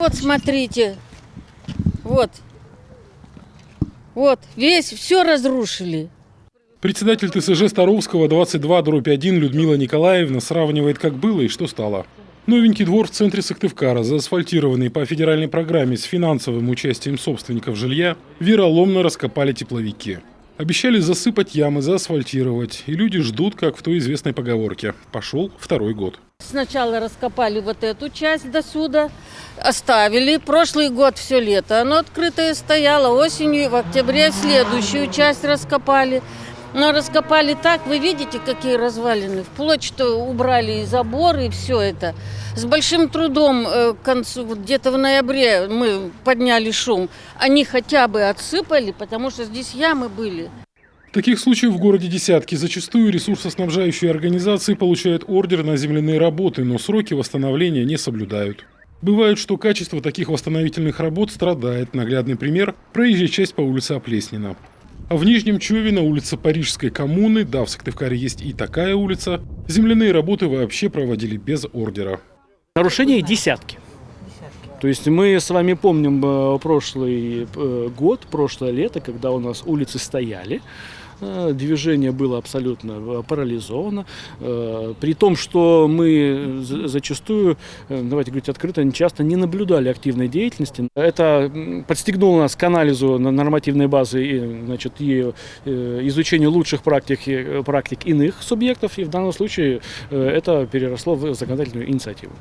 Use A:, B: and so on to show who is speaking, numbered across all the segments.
A: Вот смотрите, вот, все разрушили.
B: Председатель ТСЖ Старовского 22/1 Людмила Николаевна сравнивает, как было и что стало. Новенький двор в центре Сыктывкара, заасфальтированный по федеральной программе с финансовым участием собственников жилья, вероломно раскопали тепловики. Обещали засыпать ямы, заасфальтировать, и люди ждут, как в той известной поговорке. Пошел второй год.
A: Сначала раскопали вот эту часть до сюда, оставили. Прошлый год все лето оно открытое стояло, осенью в октябре следующую часть раскопали. Но раскопали так, вы видите, какие развалины. Вплоть, что убрали и забор, и все это. С большим трудом к концу, где-то в ноябре мы подняли шум. Они хотя бы отсыпали, потому что здесь ямы были.
B: Таких случаев в городе десятки. Зачастую ресурсоснабжающие организации получают ордер на земляные работы, но сроки восстановления не соблюдают. Бывает, что качество таких восстановительных работ страдает. Наглядный пример – проезжая часть по улице Оплеснина. А в Нижнем Чове на улице Парижской коммуны, да, в Сыктывкаре есть и такая улица, земляные работы вообще проводили без ордера.
C: Нарушения десятки. То есть мы с вами помним прошлый год, прошлое лето, когда у нас улицы стояли, движение было абсолютно парализовано, при том, что мы зачастую, давайте говорить открыто, часто не наблюдали активной деятельности. Это подстегнуло нас к анализу нормативной базы и изучению лучших практик иных субъектов, и в данном случае это переросло в законодательную инициативу.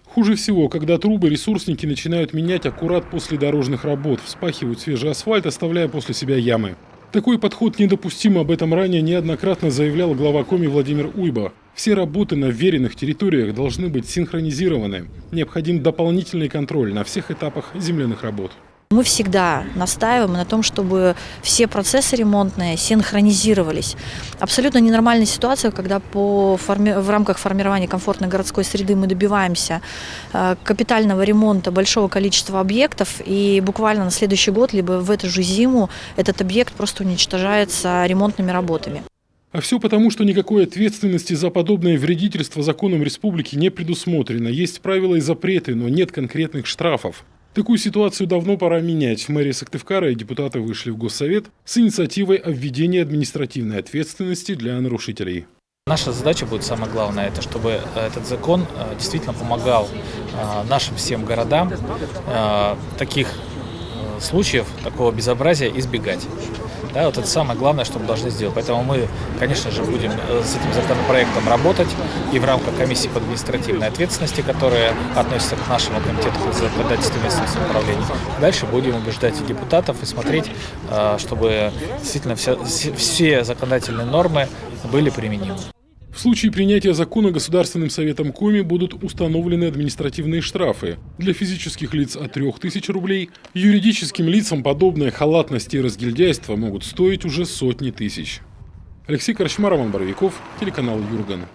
B: Хуже всего, когда трубы ресурсники начинают менять аккурат после дорожных работ, вспахивают свежий асфальт, оставляя после себя ямы. Такой подход недопустим, об этом ранее неоднократно заявлял глава Коми Владимир Уйба. Все работы на вверенных территориях должны быть синхронизированы. Необходим дополнительный контроль на всех этапах земляных работ.
D: Мы всегда настаиваем на том, чтобы все процессы ремонтные синхронизировались. Абсолютно ненормальная ситуация, когда в рамках формирования комфортной городской среды мы добиваемся капитального ремонта большого количества объектов, и буквально на следующий год, либо в эту же зиму, этот объект просто уничтожается ремонтными работами.
B: А все потому, что никакой ответственности за подобное вредительство законом республики не предусмотрено. Есть правила и запреты, но нет конкретных штрафов. Такую ситуацию давно пора менять. В мэрии Сыктывкара и депутаты вышли в Госсовет с инициативой о введении административной ответственности для нарушителей.
E: Наша задача будет, самое главное, это чтобы этот закон действительно помогал нашим всем городам таких случаев, такого безобразия избегать. Да, вот это самое главное, что мы должны сделать. Поэтому мы, конечно же, будем с этим законопроектом работать и в рамках комиссии по административной ответственности, которая относится к нашему комитету по законодательству и местному самоуправлению. Дальше будем убеждать и депутатов и смотреть, чтобы действительно все законодательные нормы были применимы.
B: В случае принятия закона Государственным советом Коми будут установлены административные штрафы. Для физических лиц от 3000 рублей, юридическим лицам подобная халатность и разгильдяйство могут стоить уже сотни тысяч. Алексей Корчма, Роман Боровиков, телеканал Юрган.